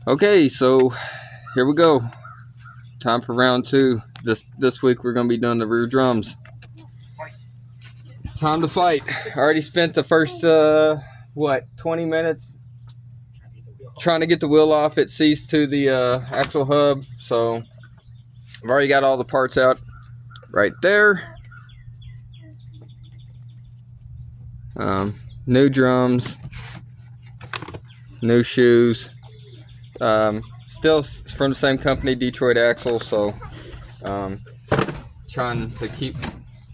Okay, so here we go. Time for round two. This week we're gonna be doing the rear drums. Time to fight. I already spent the first 20 minutes trying to get the wheel off. It seized to the axle hub, so I've already got all the parts out right there. New drums, new shoes. Still from the same company, Detroit Axle. So trying to keep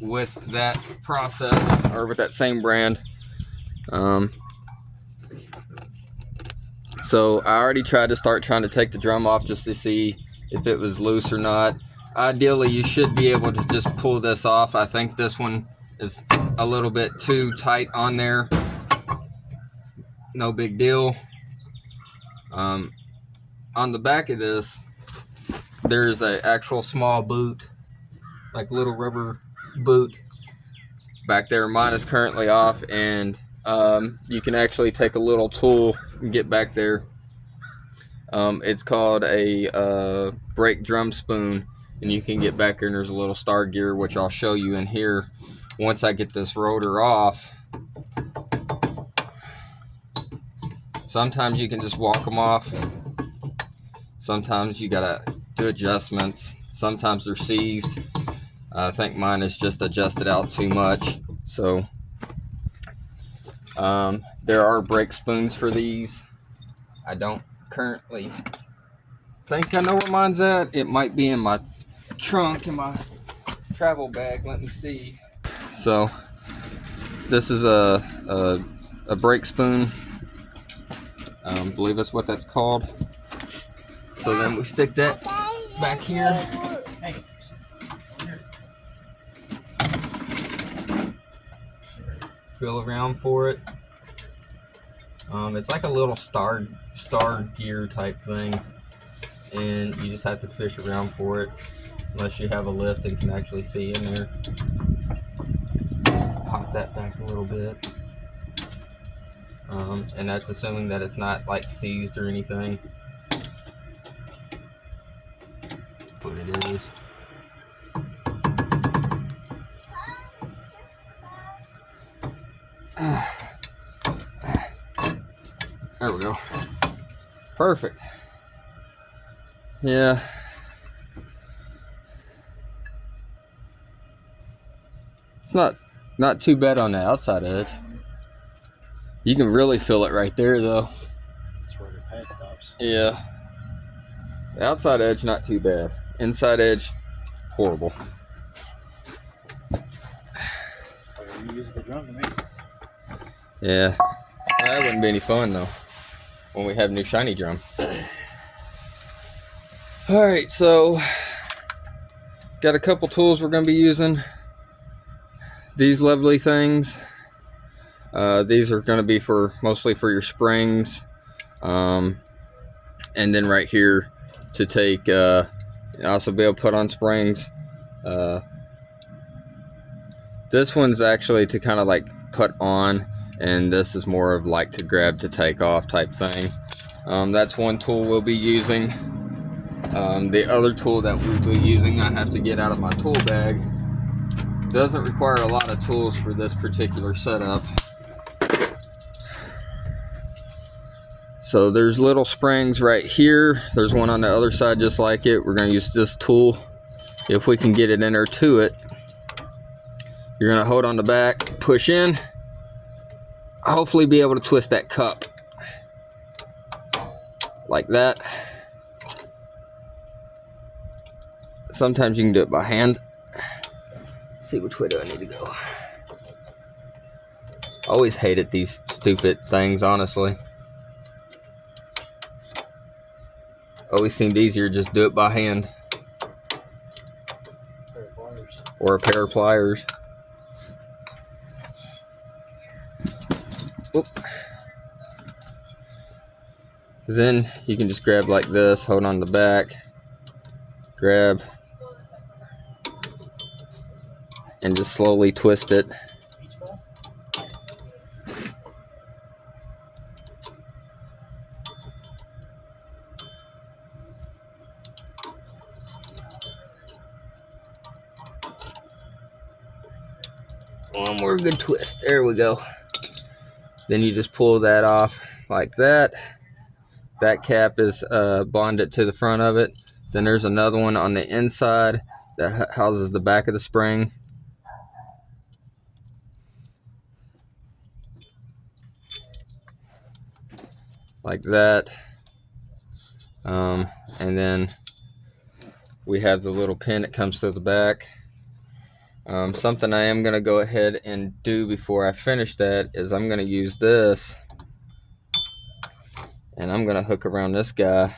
with that process, or with that same brand. So I already tried to start trying to take the drum off just to see if it was loose or not. Ideally, you should be able to just pull this off. I think this one is a little bit too tight on there. No big deal. On the back of this, there's an actual small boot, like little rubber boot back there. Mine is currently off, and you can actually take a little tool and get back there. It's called a brake drum spoon, and you can get back there, and there's a little star gear, which I'll show you in here once I get this rotor off. Sometimes you can just walk them off. Sometimes you gotta do adjustments. Sometimes they're seized. I think mine is just adjusted out too much. So there are brake spoons for these. I don't currently think I know where mine's at. It might be in my trunk, in my travel bag. Let me see. So this is a brake spoon. I believe that's what that's called. So then we stick that back here. Feel around for it. It's like a little star gear type thing, and you just have to fish around for it, unless you have a lift and can actually see in there. Pop that back a little bit, and that's assuming that it's not like seized or anything. What it is. There we go. Perfect. Yeah. It's not too bad on the outside edge. You can really feel it right there, though. That's where the pad stops. Yeah. The outside edge, not too bad. Inside edge, horrible. It's like a reusable drum to me. Yeah. That wouldn't be any fun, though, when we have new shiny drum. Alright, so got a couple tools we're going to be using. These lovely things. These are going to be mostly for your springs. And then right here to take, also be able to put on springs. This one's actually to kind of like put on, and this is more of like to grab to take off type thing. That's one tool we'll be using. The other tool that we'll be using, I have to get out of my tool bag. Doesn't require a lot of tools for this particular setup. So there's little springs right here. There's one on the other side just like it. We're going to use this tool. If we can get it in there to it, you're going to hold on the back, push in, hopefully be able to twist that cup like that. Sometimes you can do it by hand. Let's see, which way do I need to go? I always hated these stupid things, honestly. Always seemed easier to just do it by hand. Or a pair of pliers. Oop. Then you can just grab like this, hold on the back, grab, and just slowly twist it. One more good twist. There we go. Then you just pull that off like that. That cap is bonded to the front of it. Then there's another one on the inside that houses the back of the spring. Like that. And then we have the little pin that comes to the back. Something I am going to go ahead and do before I finish that is I'm going to use this. And I'm going to hook around this guy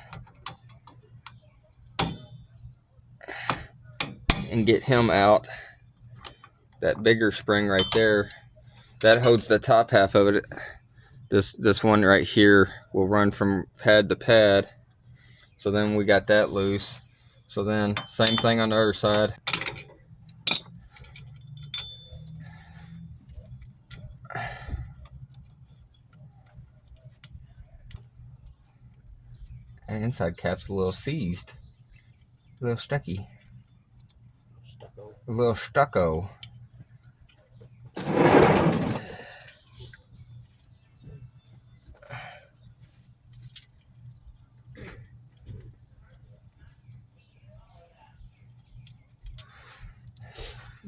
and get him out. That bigger spring right there, that holds the top half of it. This one right here will run from pad to pad. So then we got that loose. So then same thing on the other side. And inside cap's a little seized. A little stucky. A little stucco.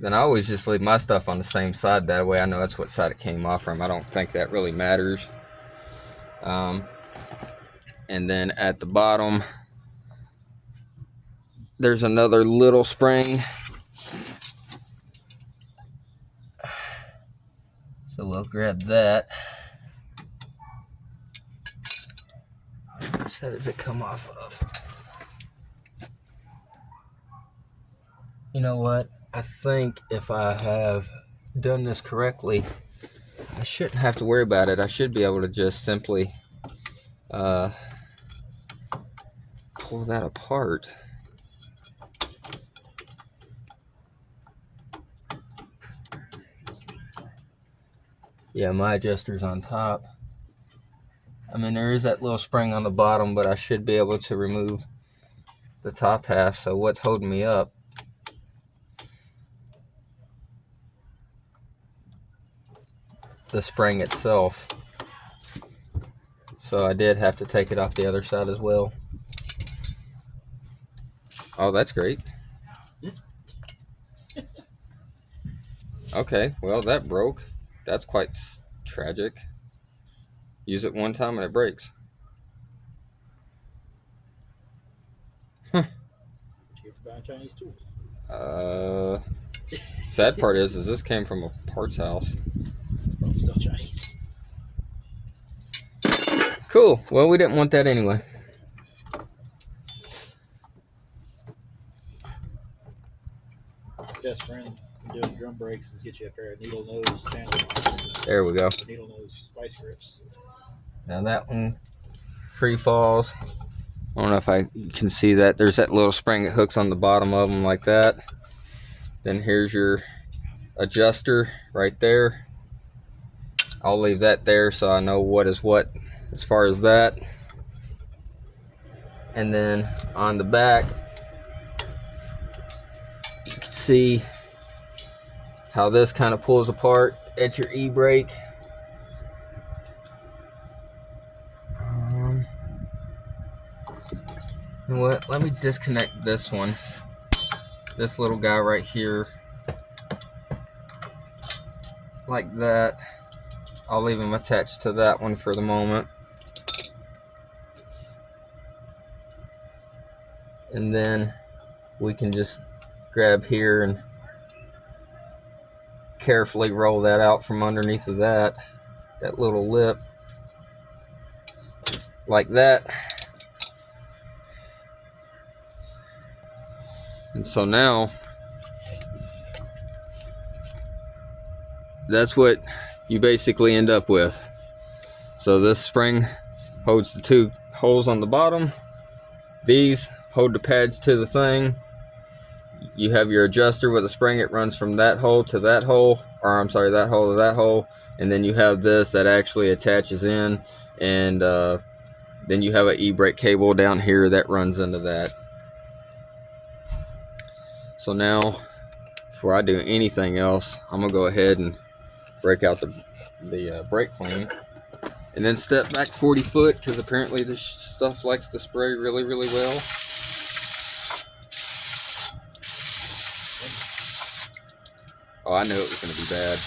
Then I always just leave my stuff on the same side. That way I know that's what side it came off from. I don't think that really matters. And then at the bottom, there's another little spring. So we'll grab that. Which side does it come off of? You know what? I think if I have done this correctly, I shouldn't have to worry about it. I should be able to just simply pull that apart. Yeah, my adjuster's on top. I mean, there is that little spring on the bottom, but I should be able to remove the top half. So what's holding me up? The spring itself. So I did have to take it off the other side as well. Oh, that's great. Okay, well, that broke. That's quite tragic. Use it one time and it breaks. What you get for buying Chinese tools? Sad part is this came from a parts house. Oh, still Chinese. Cool. Well, we didn't want that anyway. Best friend in doing drum brakes is get you a pair of needle nose channel locks. There we go. Needle nose vice grips. Now that one free falls. I don't know if you can see that. There's that little spring that hooks on the bottom of them like that. Then here's your adjuster right there. I'll leave that there so I know what is what as far as that. And then on the back, you can see how this kind of pulls apart at your e-brake. You know what? Let me disconnect this one. This little guy right here. Like that. I'll leave him attached to that one for the moment. And then we can just grab here and carefully roll that out from underneath of that little lip. Like that. And so now, that's what you basically end up with. So this spring holds the two holes on the bottom. These hold the pads to the thing. You have your adjuster with a spring. It runs from that hole to that hole, or I'm sorry, that hole to that hole. And then you have this that actually attaches in, and then you have an e-brake cable down here that runs into that. So now before I do anything else, I'm gonna go ahead and break out the brake clean, and then step back 40 foot because apparently this stuff likes to spray really, really well. Oh, I knew it was gonna be bad.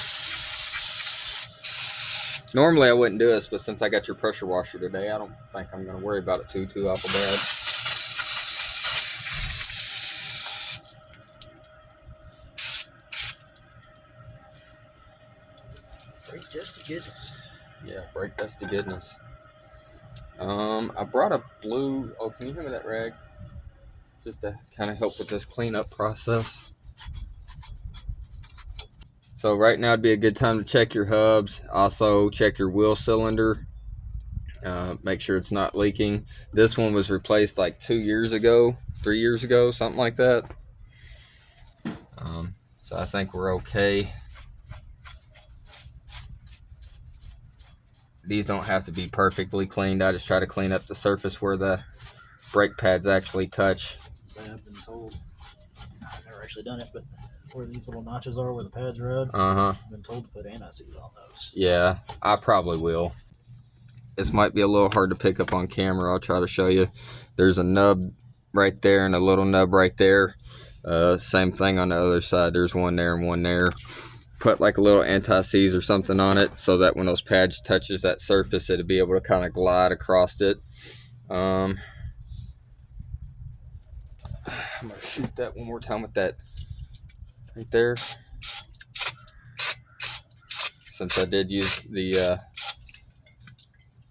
Normally I wouldn't do this, but since I got your pressure washer today, I don't think I'm gonna worry about it too awful bad. Brake dust to goodness. Yeah, brake dust to goodness. I brought a blue. Oh, can you hand me that rag? Just to kind of help with this cleanup process. So right now would be a good time to check your hubs. Also check your wheel cylinder. Make sure it's not leaking. This one was replaced like 2 years ago, 3 years ago, something like that. So I think we're okay. These don't have to be perfectly cleaned. I just try to clean up the surface where the brake pads actually touch. So I've been told, I've never actually done it, but where these little notches are where the pads rub, I've been told to put anti-seize on those. Yeah, I probably will. This might be a little hard to pick up on camera. I'll try to show you. There's a nub right there and a little nub right there. Same thing on the other side. There's one there and one there. Put like a little anti-seize or something on it so that when those pads touches that surface, it'll be able to kind of glide across it. I'm gonna shoot that one more time with that right there. Since I did use the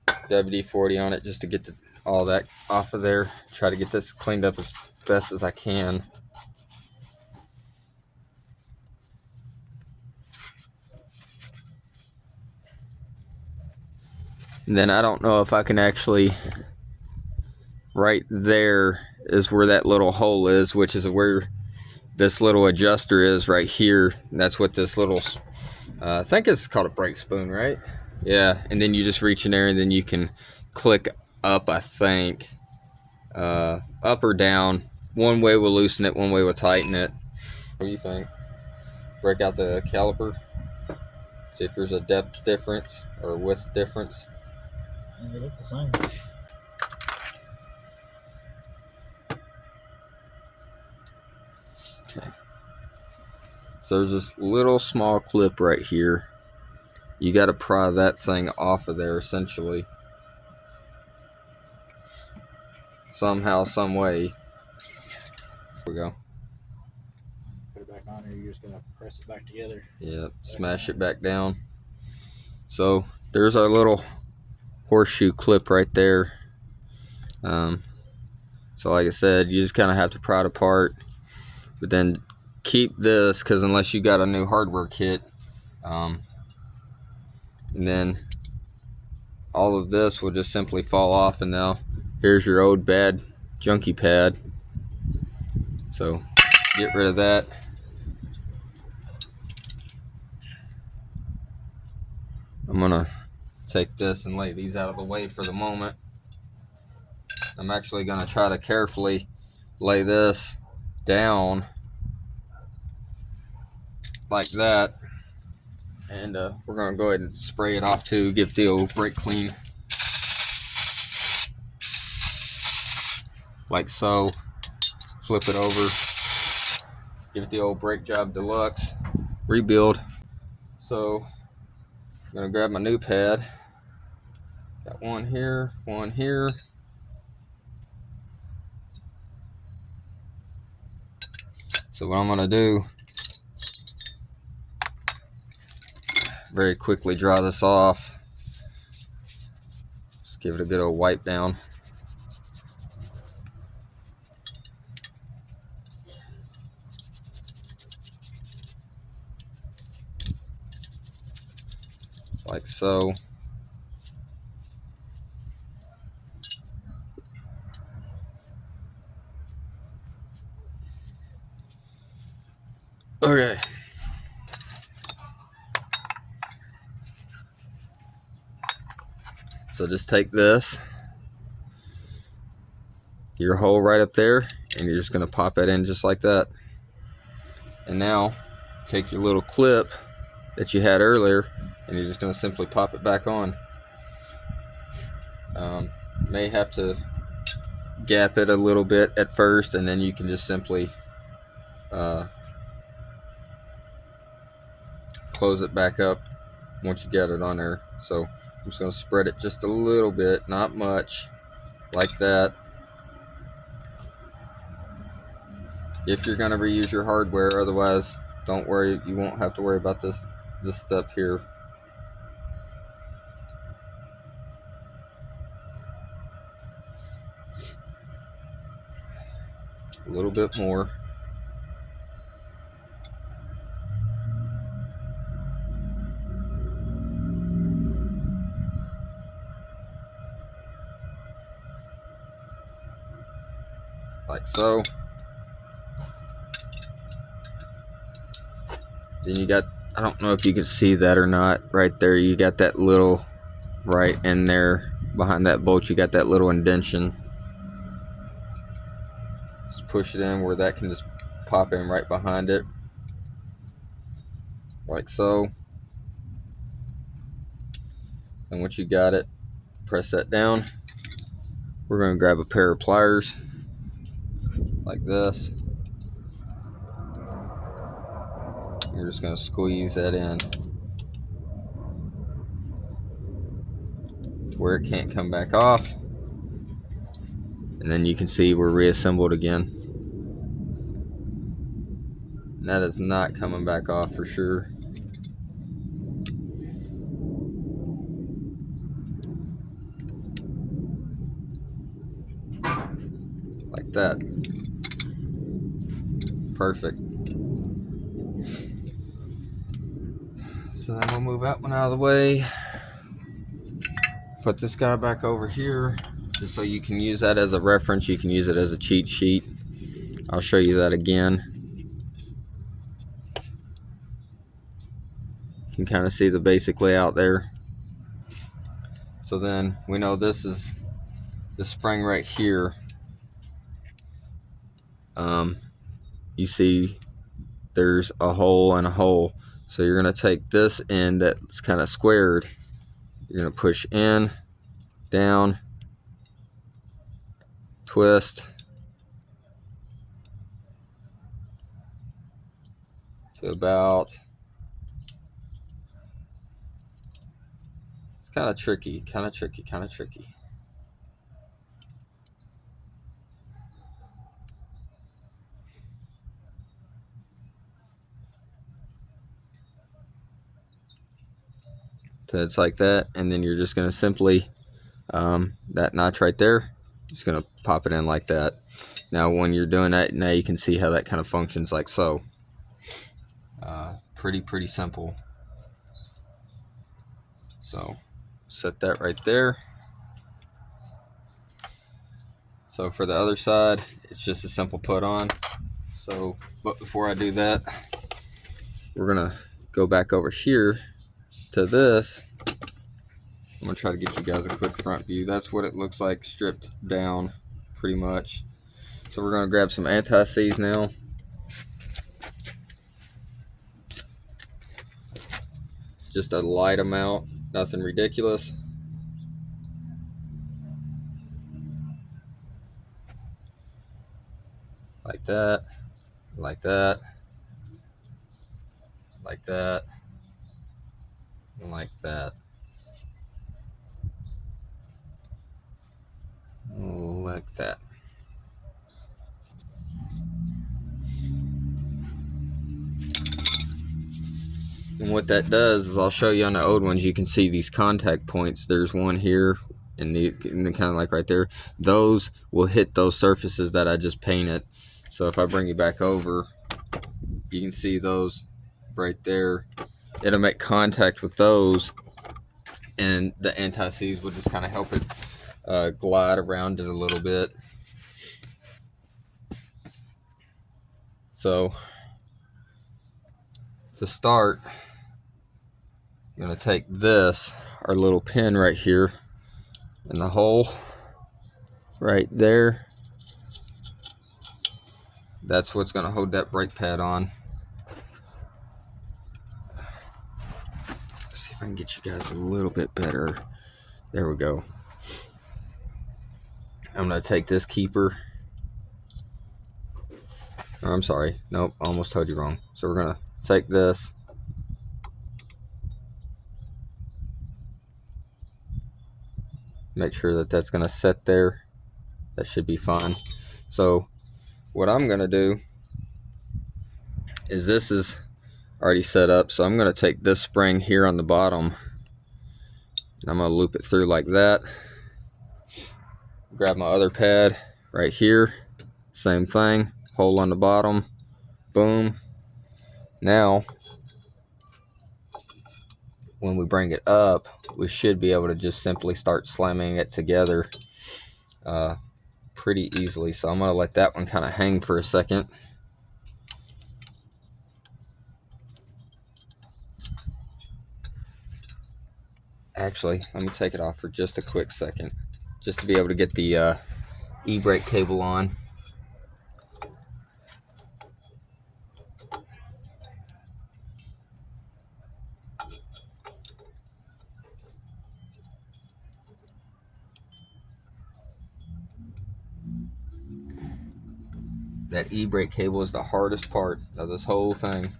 WD-40 on it just to get all that off of there. Try to get this cleaned up as best as I can. And then I don't know if I can actually, right there is where that little hole is, which is where this little adjuster is right here. And that's what this little, I think it's called a brake spoon, right? Yeah, and then you just reach in there and then you can click up, I think. Up or down. One way will loosen it, one way will tighten it. What do you think? Break out the caliper. See if there's a depth difference or width difference. And they look the same. Okay. So there's this little small clip right here. You got to pry that thing off of there essentially. Somehow, some way. There we go. Put it back on there, you're just going to press it back together. Yeah, smash it back down. So there's our little horseshoe clip right there. So like I said, you just kind of have to pry it apart, but then keep this, because unless you got a new hardware kit, and then all of this will just simply fall off, and now here's your old bad junky pad. So get rid of that. I'm gonna take this and lay these out of the way for the moment. I'm actually gonna try to carefully lay this down like that, and we're gonna go ahead and spray it off too, give the old brake clean like so. Flip it over, give it the old brake job deluxe rebuild. So I'm gonna grab my new pad. Got one here, one here. So what I'm gonna do, very quickly dry this off. Just give it a good old wipe down. Like so. Okay. So just take this, your hole right up there, and you're just gonna pop it in just like that. And now take your little clip that you had earlier, and you're just going to simply pop it back on. May have to gap it a little bit at first, and then you can just simply close it back up once you get it on there. So I'm just going to spread it just a little bit, not much, like that. If you're going to reuse your hardware, otherwise don't worry, you won't have to worry about this step here. A little bit more. Like so. Then you got, I don't know if you can see that or not, right there you got that little, right in there behind that bolt, you got that little indentation. Just push it in where that can just pop in right behind it, like so. And once you got it, press that down. We're going to grab a pair of pliers like this. We're just going to squeeze that in to where it can't come back off. And then you can see we're reassembled again. And that is not coming back off for sure. Like that. Perfect. So then we'll move that one out of the way. Put this guy back over here, just so you can use that as a reference. You can use it as a cheat sheet. I'll show you that again. You can kind of see the basic layout there. So then we know this is the spring right here. You see there's a hole and a hole. So you're going to take this end that's kind of squared. You're going to push in, down, twist to about, it's kind of tricky. So it's like that, and then you're just going to simply, that notch right there, just going to pop it in like that. Now when you're doing that, now you can see how that kind of functions like so. Pretty simple. So set that right there. So for the other side, it's just a simple put on. So, but before I do that, we're going to go back over here to this. I'm going to try to get you guys a quick front view. That's what it looks like stripped down pretty much. So we're going to grab some anti-seize now. Just a light amount, nothing ridiculous. Like that, like that, like that, and like that. Like that. And what that does is, I'll show you on the old ones, you can see these contact points. There's one here and the kind of like right there. Those will hit those surfaces that I just painted. So if I bring you back over, you can see those right there. It'll make contact with those, and the anti-seize will just kind of help it glide around it a little bit. So to start, I'm going to take this, our little pin right here, in the hole right there. That's what's going to hold that brake pad on. if I can get you guys a little bit better. There we go. I'm going to take this keeper. Oh, I'm sorry. Nope, I almost told you wrong. So we're going to take this. Make sure that that's going to sit there. That should be fine. So what I'm going to do is this is already set up. So I'm going to take this spring here on the bottom. I'm going to loop it through like that. Grab my other pad right here. Same thing. Hole on the bottom. Boom. Now, when we bring it up, we should be able to just simply start slamming it together pretty easily. So I'm going to let that one kind of hang for a second. Actually, let me take it off for just a quick second, just to be able to get the e-brake cable on. That e-brake cable is the hardest part of this whole thing.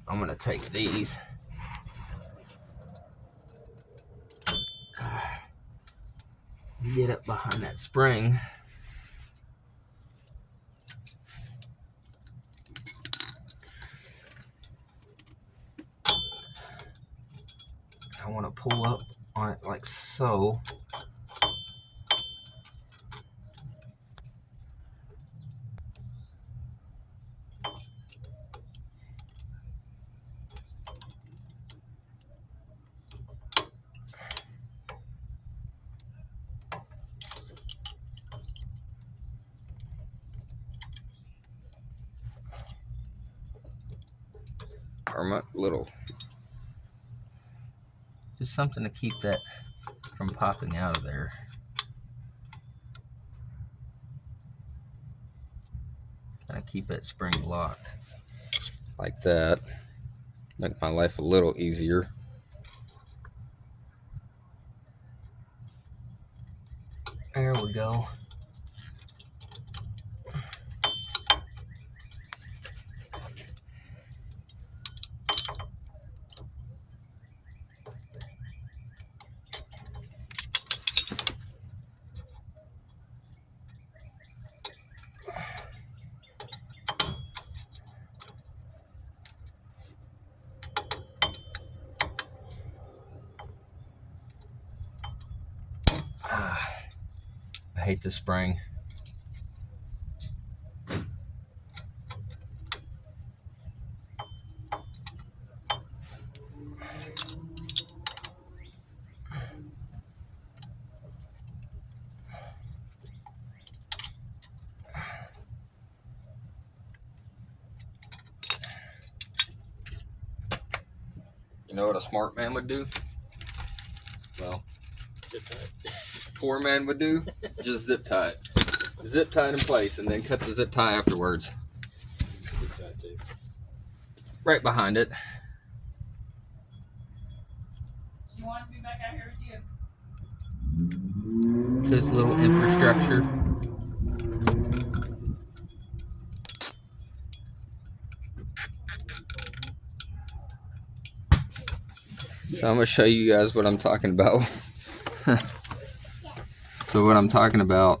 I'm going to take these. Get up behind that spring. I want to pull up on it like so. Or my little, just something to keep that from popping out of there. Kind of keep that spring locked like that. Make my life a little easier. There we go. I hate the spring. You know what a smart man would do? Well, poor man would do? Just zip tie it. Zip tie it in place and then cut the zip tie afterwards. Right behind it. She wants me back out here with you. This little infrastructure. So I'm going to show you guys what I'm talking about. So what I'm talking about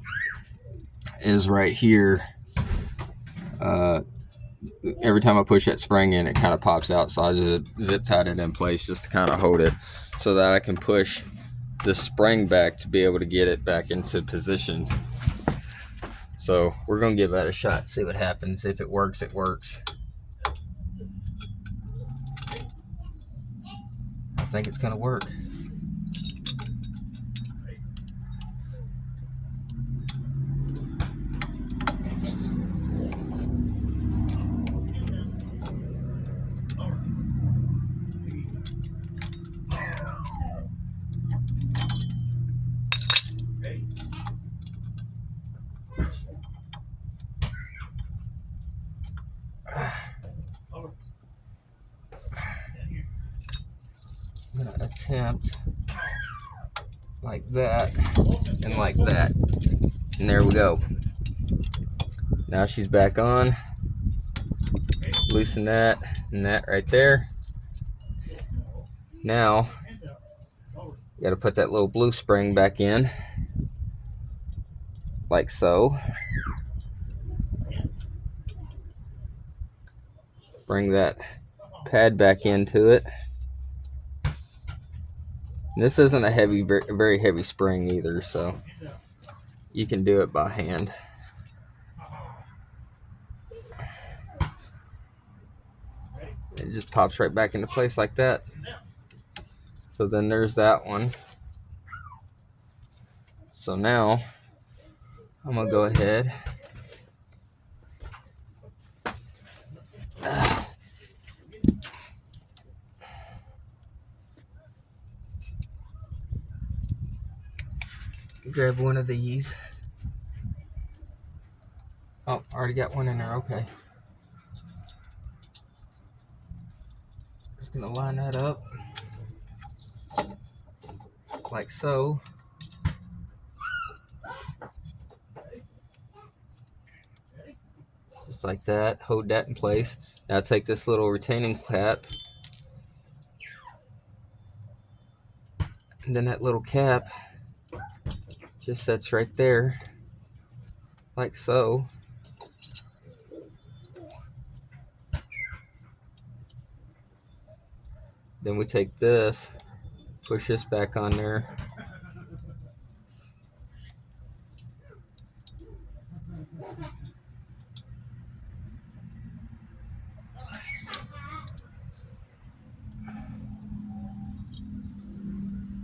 is right here. Every time I push that spring in, it kind of pops out. So I just zip tied it in place just to kind of hold it so that I can push the spring back to be able to get it back into position. So we're going to give that a shot, see what happens. If it works, it works. I think it's going to work. I'm gonna attempt like that and like that. And there we go. Now she's back on. Loosen that and that right there. Now, you gotta put that little blue spring back in, like so. Bring that pad back into it. And this isn't a heavy, very heavy spring either, so you can do it by hand. It just pops right back into place like that. So then there's that one. So now I'm gonna go ahead. Grab one of these. Oh, already got one in there. Okay. Just gonna line that up like so. Just like that. Hold that in place. Now take this little retaining cap, and then that little cap just sets right there, like so. Then we take this, push this back on there.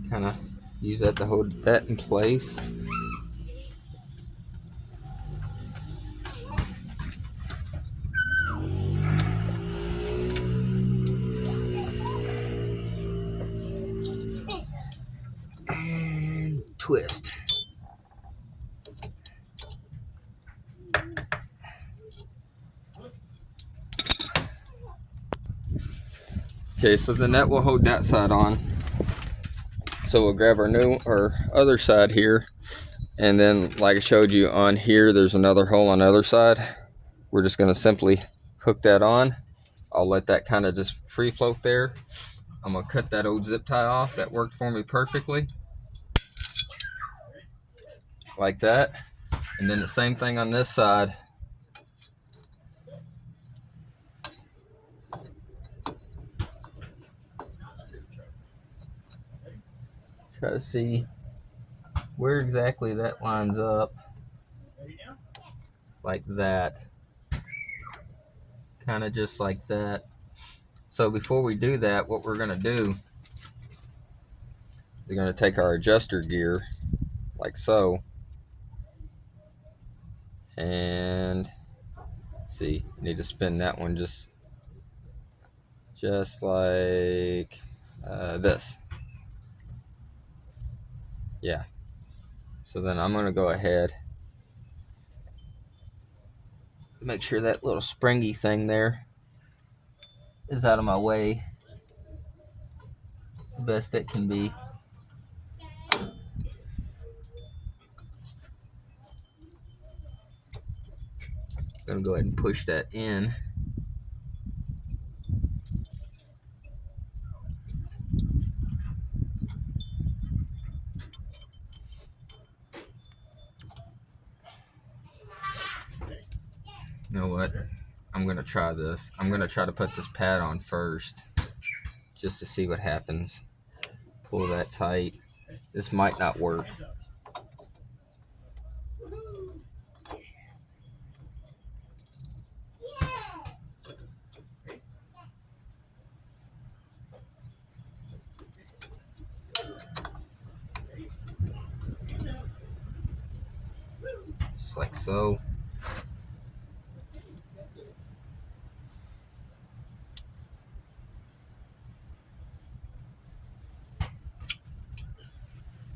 Kind of use that to hold that in place. And twist. Okay, so the net will hold that side on. So we'll grab our other side here, and then like I showed you on here, there's another hole on the other side. We're just gonna simply hook that on. I'll let that kind of just free float there. I'm gonna cut that old zip tie off. That worked for me perfectly. Like that. And then the same thing on this side. Try to see where exactly that lines up. Like that. Kind of just like that. So before we do that, what we're gonna do, we're gonna take our adjuster gear, like so. And see, need to spin that one just like this. Yeah. So then I'm gonna go ahead, make sure that little springy thing there is out of my way the best it can be. Gonna go ahead and push that in. You know what? I'm gonna try this. I'm gonna try to put this pad on first, just to see what happens. Pull that tight. This might not work. Just like so.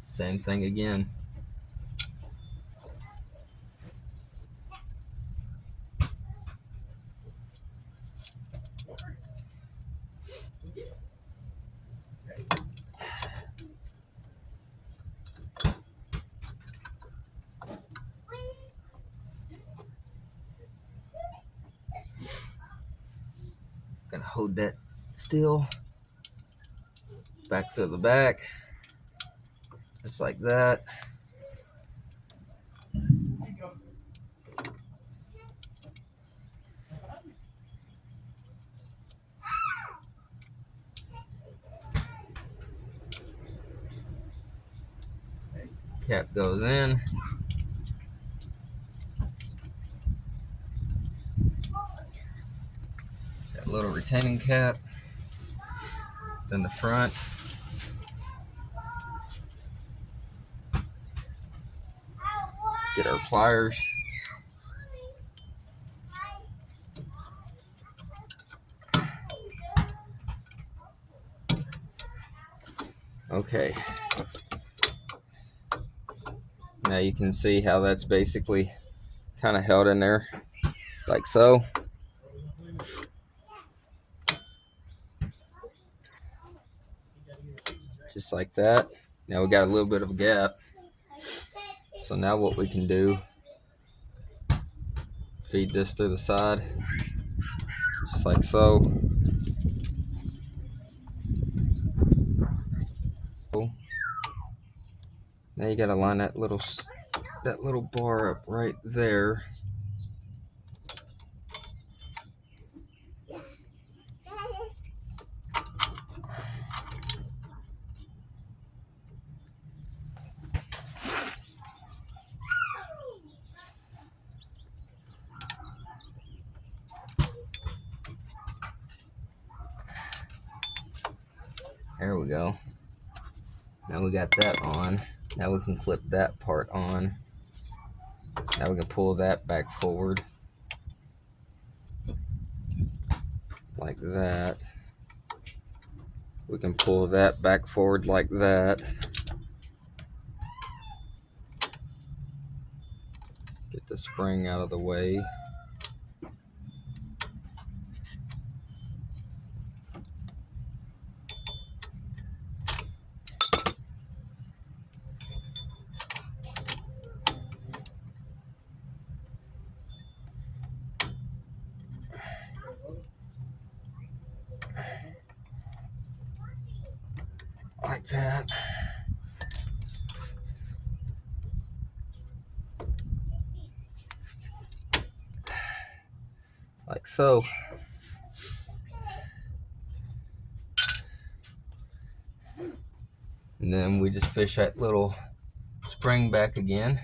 Same thing again. hold that still. Back to the back. Just like that. Cap goes in. That little retaining cap. Then the front. Get our pliers. Okay. Now you can see how that's basically kind of held in there, like so. Just like that. Now we got a little bit of a gap. So now what we can do, feed this through the side, just like so. Now you gotta line that little bar up right there. There we go. Now we got that on. Now we can clip that part on. Now we can pull that back forward. Like that. We can pull that back forward like that. Get the spring out of the way. Like that. Like so. And then we just fish that little spring back again.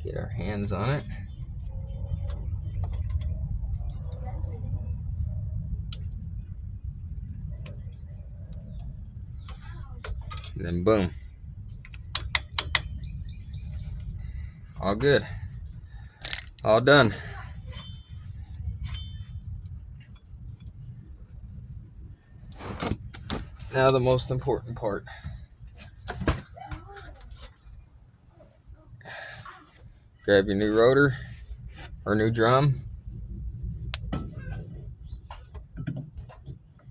Get our hands on it. And then boom. All good. All done. Now the most important part. Grab your new rotor or new drum.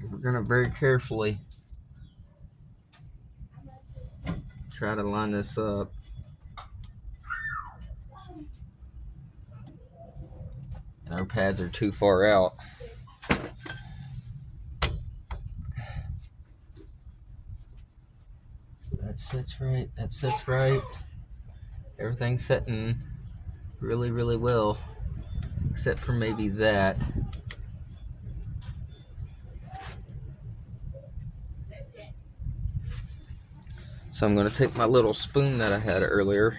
We're gonna very carefully try to line this up. And our pads are too far out. That sits right. That sits right. Everything's sitting really, really well, except for maybe that. So I'm going to take my little spoon that I had earlier.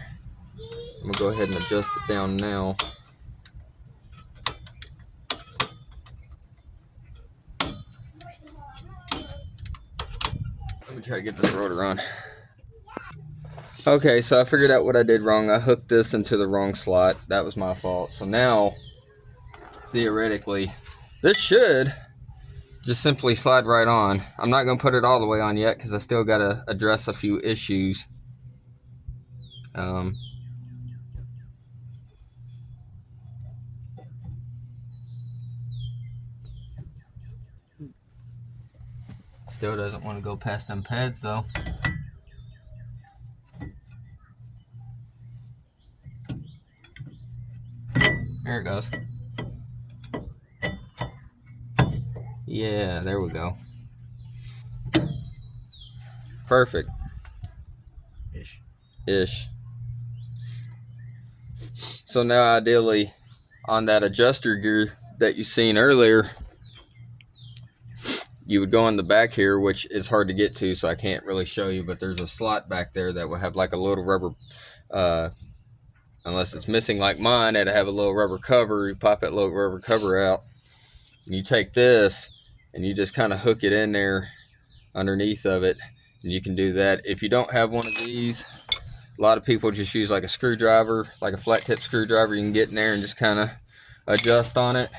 I'm going to go ahead and adjust it down now. Let me try to get this rotor on. Okay, so I figured out what I did wrong. I hooked this into the wrong slot. That was my fault. So now, theoretically, this should just simply slide right on. I'm not going to put it all the way on yet because I still got to address a few issues. Still doesn't want to go past them pads though. There it goes. Yeah, there we go. Perfect. Ish. So now ideally on that adjuster gear that you seen earlier, you would go on the back here, which is hard to get to, so I can't really show you, but there's a slot back there that will have like a little rubber, unless it's missing like mine, it'll have a little rubber cover. You pop that little rubber cover out, and you take this, and you just kind of hook it in there underneath of it, and you can do that. If you don't have one of these, a lot of people just use like a screwdriver, like a flat tip screwdriver. You can get in there and just kind of adjust on it.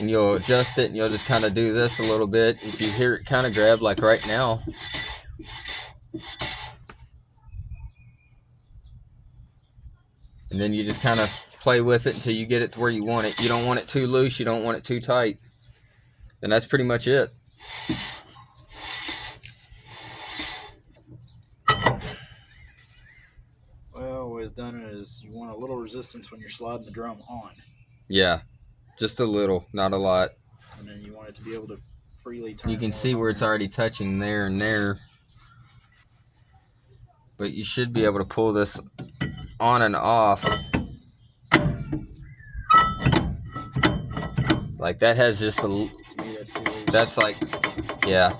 And you'll adjust it, and you'll just kind of do this a little bit. If you hear it kind of grab, like right now, and then you just kind of play with it until you get it to where you want it. You don't want it too loose, you don't want it too tight. And that's pretty much it. Well, what it's done is you want a little resistance when you're sliding the drum on. Yeah, just a little, not a lot. And then you want it to be able to freely turn. You can see where it's already touching there and there. But you should be able to pull this on and off. Like that has just a, that's like, yeah.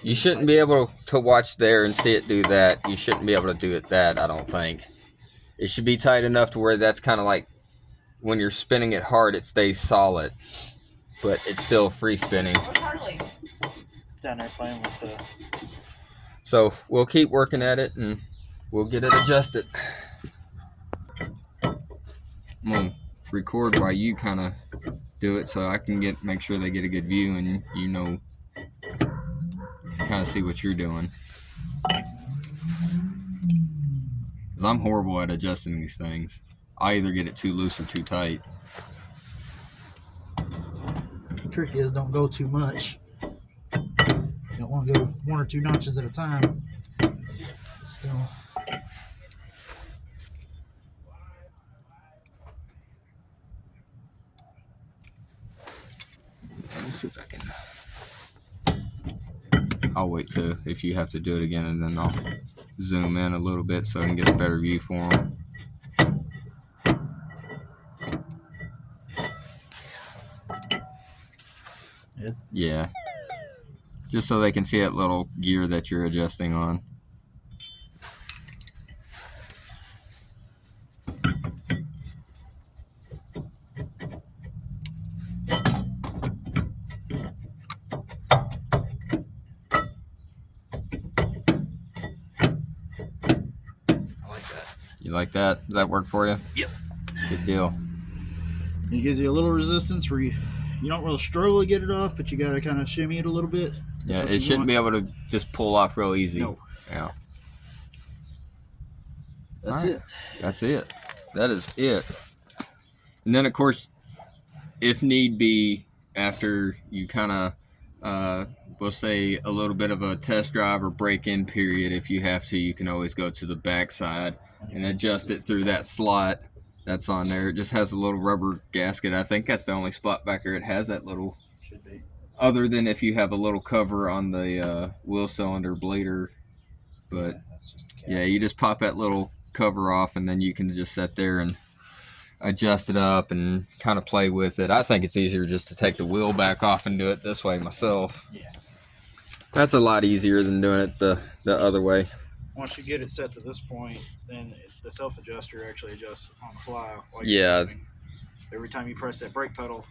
You shouldn't be able to watch there and see it do that. You shouldn't be able to do it that, I don't think. It should be tight enough to where that's kind of like, when you're spinning it hard, it stays solid. But it's still free spinning. Down there playing with the... So we'll keep working at it and we'll get it adjusted. I'm gonna record while you kind of do it so I can make sure they get a good view and you know, kind of see what you're doing. Because I'm horrible at adjusting these things. I either get it too loose or too tight. The trick is don't go too much. You don't want to go 1 or 2 notches at a time. Still. Let me see if I can. I'll wait till if you have to do it again, and then I'll zoom in a little bit so I can get a better view for them. Yeah, just so they can see that little gear that you're adjusting on. You like that? Does that work for you? Yep. Good deal. It gives you a little resistance where you don't really struggle to get it off, but you got to kind of shimmy it a little bit. Yeah, it shouldn't be able to just pull off real easy. No. Yeah. That's it. That's it. That is it. And then, of course, if need be, after you kind of, we'll say a little bit of a test drive or break-in period, if you have to, you can always go to the back side and adjust it through that slot that's on there. It just has a little rubber gasket. I think that's the only spot back there it has that little. Should be. Other than if you have a little cover on the wheel cylinder bleeder. But yeah, you just pop that little cover off and then you can just sit there and adjust it up and kind of play with it. I think it's easier just to take the wheel back off and do it this way myself. Yeah. That's a lot easier than doing it the other way. Once you get it set to this point, then the self-adjuster actually adjusts on the fly. Like Yeah. Every time you press that brake pedal,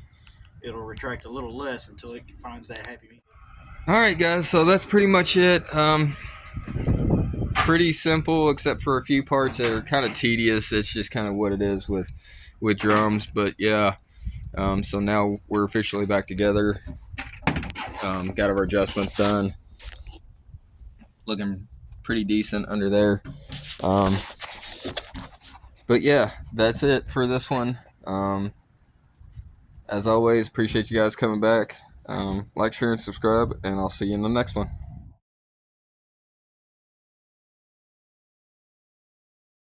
it'll retract a little less until it finds that happy medium. All right, guys, so that's pretty much it. Pretty simple, except for a few parts that are kind of tedious. It's just kind of what it is with drums. But yeah, so now we're officially back together. Got our adjustments done. Looking pretty decent under there. But yeah, that's it for this one. As always, appreciate you guys coming back. Like, share, and subscribe, and I'll see you in the next one.